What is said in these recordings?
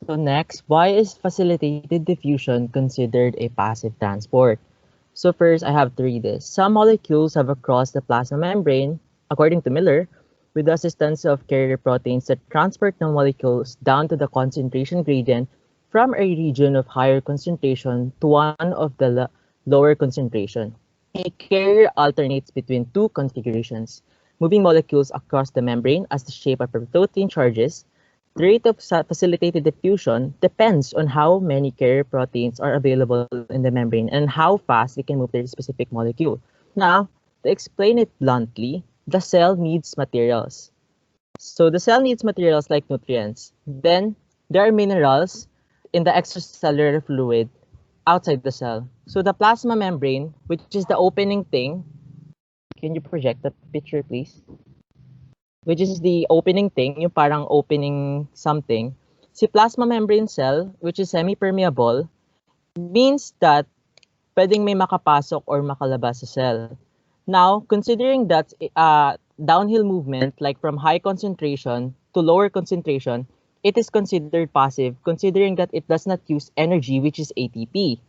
So next, why is facilitated diffusion considered a passive transport? So first, I have to read this. Some molecules have crossed the plasma membrane, according to Miller, with the assistance of carrier proteins that transport the molecules down to the concentration gradient from a region of higher concentration to one of the lower concentration. A carrier alternates between two configurations, moving molecules across the membrane as the shape of protein charges. The rate of facilitated diffusion depends on how many carrier proteins are available in the membrane and how fast we can move the specific molecule. Now, to explain it bluntly, the cell needs materials. So the cell needs materials like nutrients. Then there are minerals in the extracellular fluid outside the cell. So the plasma membrane, which is the opening thing, can you project that picture please? Which is the opening thing, yung parang opening something. Si plasma membrane cell, which is semi-permeable, means that pwedeng may makapasok or makalabas sa cell. Now, considering that downhill movement, like from high concentration to lower concentration, it is considered passive considering that it does not use energy, which is ATP.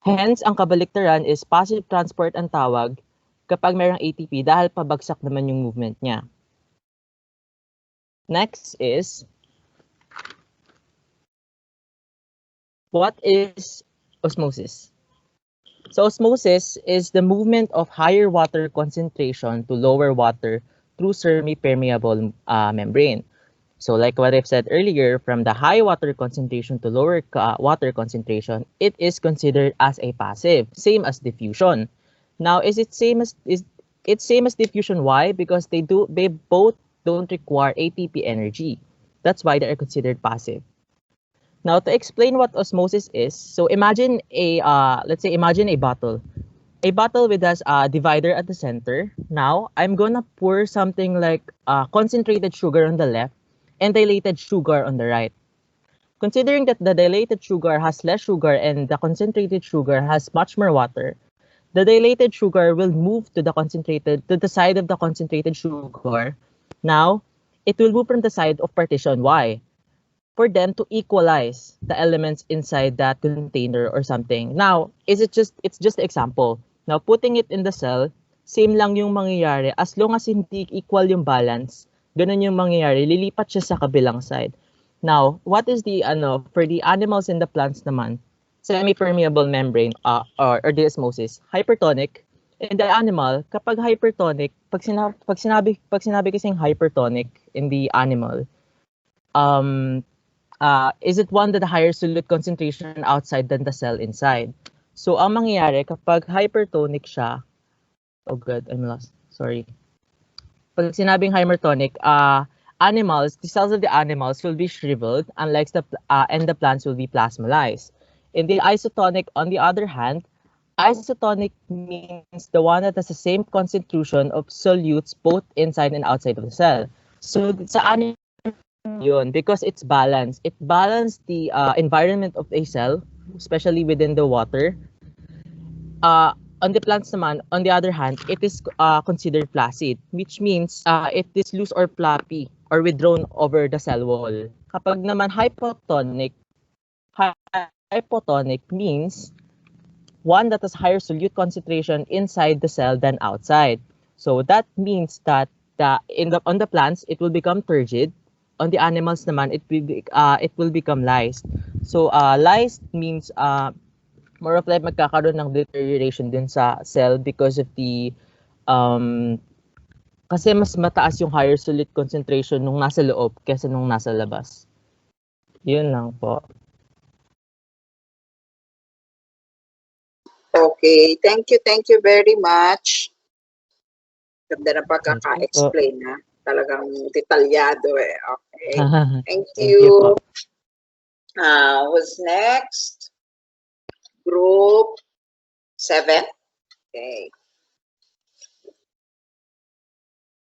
Hence, ang kabaliktaran is passive transport ang tawag kapag mayroong ATP dahil pabagsak naman yung movement niya. Next is, what is osmosis? So osmosis is the movement of higher water concentration to lower water through semi-permeable membrane. So like what I've said earlier, from the high water concentration to lower water concentration, it is considered as a passive, same as diffusion. Now, is it same as diffusion? Why? Because they both don't require ATP energy. That's why they are considered passive. Now, to explain what osmosis is, so imagine let's say imagine a bottle. A bottle with a divider at the center. Now, I'm gonna pour something like concentrated sugar on the left and dilated sugar on the right. Considering that the dilated sugar has less sugar and the concentrated sugar has much more water, the dilated sugar will move to the side of the concentrated sugar. Now, it will move from the side of partition. Why? For them to equalize the elements inside that container or something. Now, it's just an example. Now, putting it in the cell, same lang yung mangyayari. As long as hindi equal yung balance, ganun yung mangyayari, lilipat siya sa kabilang side. Now, what is the, for the animals and the plants naman, semi-permeable membrane or the osmosis, hypertonic. In the animal, kapag hypertonic, pag sinabi kasing hypertonic in the animal, is it one that higher solute concentration outside than the cell inside? So, ang mangyayari kapag hypertonic siya, oh god, I'm lost, sorry. Pag sinabing hypertonic, the cells of the animals will be shriveled, unlike and the plants will be plasmalized. In the isotonic, on the other hand, isotonic means the one that has the same concentration of solutes both inside and outside of the cell. So, sa animal yun, because it's balanced. It balanced the environment of a cell, especially within the water. On the plants naman, on the other hand, it is considered flaccid, which means it is loose or floppy or withdrawn over the cell wall. Kapag naman hypotonic means one that has higher solute concentration inside the cell than outside. So that means that on the plants, it will become turgid. On the animals naman, it will become lysed. So lysed means more of like magkakaroon ng deterioration din sa cell because of the kasi mas mataas yung higher solute concentration nung nasa loob kaysa nung nasa labas. Yun lang po. Okay, thank you very much. Ganda na pagkaka-explain na. Talagang detalyado eh. Okay. Thank you. Who's next? Group 7. Okay.